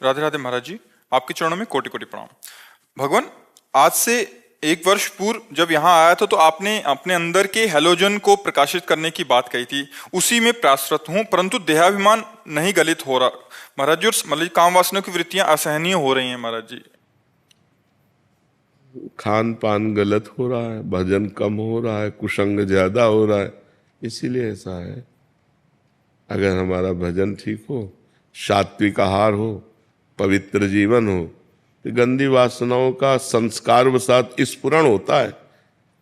राधे राधे महाराज जी, आपके चरणों में कोटि कोटि प्रणाम। भगवान, आज से 1 वर्ष पूर्व जब यहाँ आया था तो आपने अपने अंदर के हैलोजन को प्रकाशित करने की बात कही थी। उसी में प्रयासरत हूँ, परंतु देहाभिमान नहीं गलित हो रहा महाराज जी, और मतलब काम वासना की वृत्तियां असहनीय हो रही हैं महाराज जी। खान पान गलत हो रहा है, भजन कम हो रहा है, कुसंग ज्यादा हो रहा है, इसीलिए ऐसा है। अगर हमारा भजन ठीक हो, सात्विक आहार हो, पवित्र जीवन हो, तो गंदी वासनाओं का संस्कार वसात स्फुरण होता है।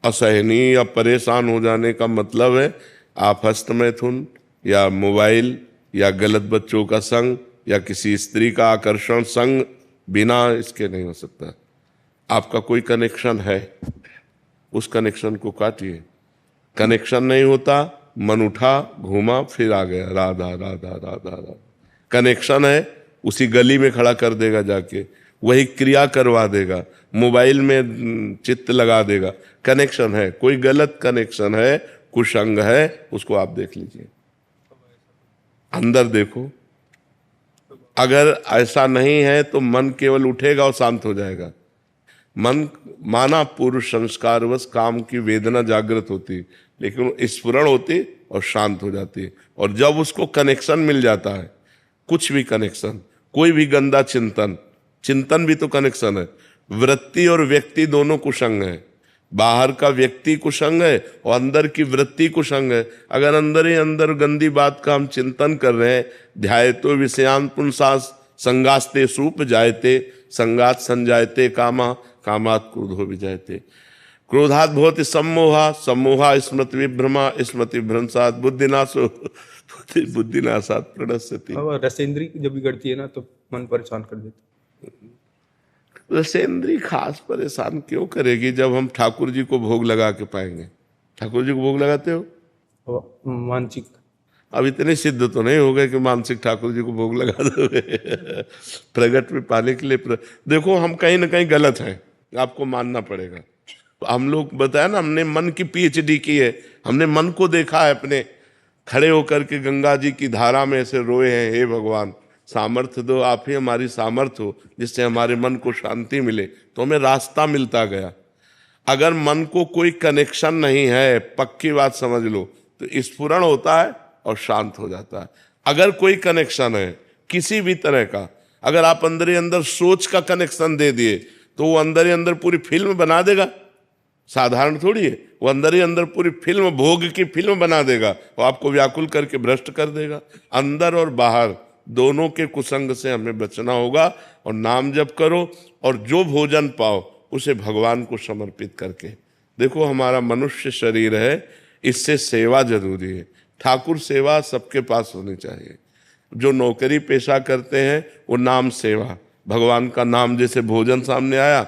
असहनीय या परेशान हो जाने का मतलब है आप हस्तमैथुन या मोबाइल या गलत बच्चों का संग या किसी स्त्री का आकर्षण संग बिना इसके नहीं हो सकता। आपका कोई कनेक्शन है, उस कनेक्शन को काटिए। कनेक्शन नहीं होता, मन उठा, घूमा, फिर आ गया राधा राधा राधा राधा। कनेक्शन है, उसी गली में खड़ा कर देगा, जाके वही क्रिया करवा देगा, मोबाइल में चित्त लगा देगा। कनेक्शन है, कोई गलत कनेक्शन है, कुसंग है, उसको आप देख लीजिए, अंदर देखो। अगर ऐसा नहीं है तो मन केवल उठेगा और शांत हो जाएगा। मन माना पुरुष संस्कारवश काम की वेदना जागृत होती, लेकिन स्फुरण होती और शांत हो जाती। और जब उसको कनेक्शन मिल जाता है, कुछ भी कनेक्शन, कोई भी गंदा चिंतन, चिंतन भी तो कनेक्शन है। वृत्ति और व्यक्ति दोनों कुसंग है। बाहर का व्यक्ति कुसंग है और अंदर की वृत्ति कुसंग है। अगर अंदर ही अंदर गंदी बात का हम चिंतन कर रहे हैं, ध्यायतो विषयान पुंसास संगास्ते सूप जायते संगात संजायते कामा कामात क्रोधो विजायते। क्रोधात भवति सम्मोहा सम्मोहा स्मृति विभ्रमा स्मृति भ्रंशात बुद्धिनाशो बुद्धिनाशात प्रणश्यति। रसेंद्री जब बिगड़ती है ना तो मन परेशान कर देती। रसेंद्री खास परेशान क्यों करेगी जब हम ठाकुर जी को भोग लगा के पाएंगे। ठाकुर जी को भोग लगाते हो? मानसिक अब इतने सिद्ध तो नहीं हो गए कि मानसिक ठाकुर जी को भोग लगा दोगे। प्रगट में पाने के लिए देखो, हम कहीं ना कहीं गलत हैं, आपको मानना पड़ेगा। हम लोग बताया ना, हमने मन की पीएचडी की है, हमने मन को देखा है। अपने खड़े होकर के गंगा जी की धारा में ऐसे रोए हैं, हे भगवान सामर्थ्य दो, आप ही हमारी सामर्थ्य हो, जिससे हमारे मन को शांति मिले। तो हमें रास्ता मिलता गया। अगर मन को कोई कनेक्शन नहीं है, पक्की बात समझ लो, तो स्फुरण होता है और शांत हो जाता है। अगर कोई कनेक्शन है किसी भी तरह का, अगर आप अंदर ही अंदर सोच का कनेक्शन दे दिए तो वो अंदर ही अंदर पूरी फिल्म बना देगा। साधारण थोड़ी है, वो अंदर ही अंदर पूरी फिल्म, भोग की फिल्म बना देगा। वो आपको व्याकुल करके भ्रष्ट कर देगा। अंदर और बाहर दोनों के कुसंग से हमें बचना होगा। और नाम जप करो और जो भोजन पाओ उसे भगवान को समर्पित करके। देखो, हमारा मनुष्य शरीर है, इससे सेवा जरूरी है। ठाकुर सेवा सबके पास होनी चाहिए। जो नौकरी पेशा करते हैं वो नाम सेवा, भगवान का नाम, जैसे भोजन सामने आया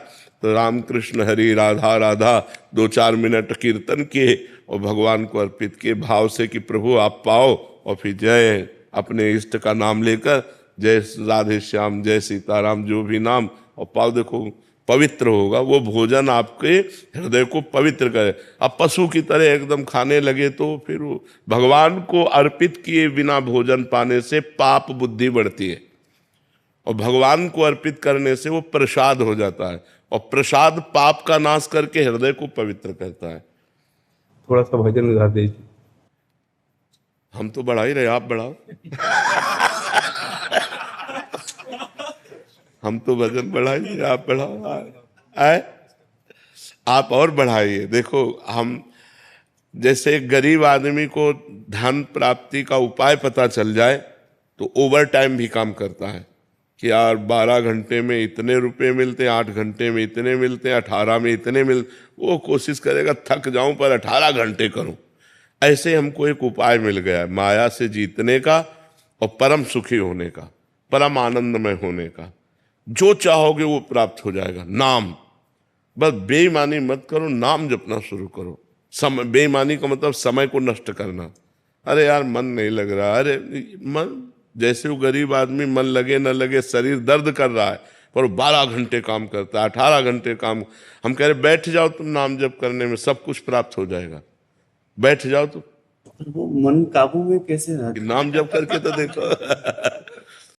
तो राम कृष्ण हरि राधा राधा 2-4 मिनट कीर्तन किए और भगवान को अर्पित किए भाव से कि प्रभु आप पाओ। और फिर जय अपने इष्ट का नाम लेकर, जय राधे श्याम, जय सीताराम, जो भी नाम, और पाओ। देखो पवित्र होगा वो भोजन, आपके हृदय को पवित्र करे। अब पशु की तरह एकदम खाने लगे तो फिर वो भगवान को अर्पित किए बिना भोजन पाने से पाप बुद्धि बढ़ती है, और भगवान को अर्पित करने से वो प्रसाद हो जाता है। और प्रसाद पाप का नाश करके हृदय को पवित्र करता है। थोड़ा सा भजन उधार दीजिए। हम तो बढ़ा ही रहे, आप बढ़ाओ। हम तो भजन बढ़ाइए, आप बढ़ाओ। आए आप और बढ़ाइए। देखो, हम जैसे गरीब आदमी को धन प्राप्ति का उपाय पता चल जाए तो ओवर टाइम भी काम करता है कि यार 12 घंटे में इतने रुपए मिलते हैं, 8 घंटे में इतने मिलते हैं, 18 में इतने वो कोशिश करेगा थक जाऊं पर 18 घंटे करूं। ऐसे हमको एक उपाय मिल गया है माया से जीतने का और परम सुखी होने का, परम आनंदमय होने का। जो चाहोगे वो प्राप्त हो जाएगा। नाम, बस बेईमानी मत करो, नाम जपना शुरू करो। समय, बेईमानी का मतलब समय को नष्ट करना। अरे यार मन नहीं लग रहा, अरे मन, जैसे वो गरीब आदमी मन लगे न लगे, शरीर दर्द कर रहा है पर 12 घंटे काम करता है, 18 घंटे काम। हम कह रहे बैठ जाओ तुम नाम जप करने में, सब कुछ प्राप्त हो जाएगा। बैठ जाओ तो वो मन काबू में कैसे रहा? नाम जप करके तो देखो।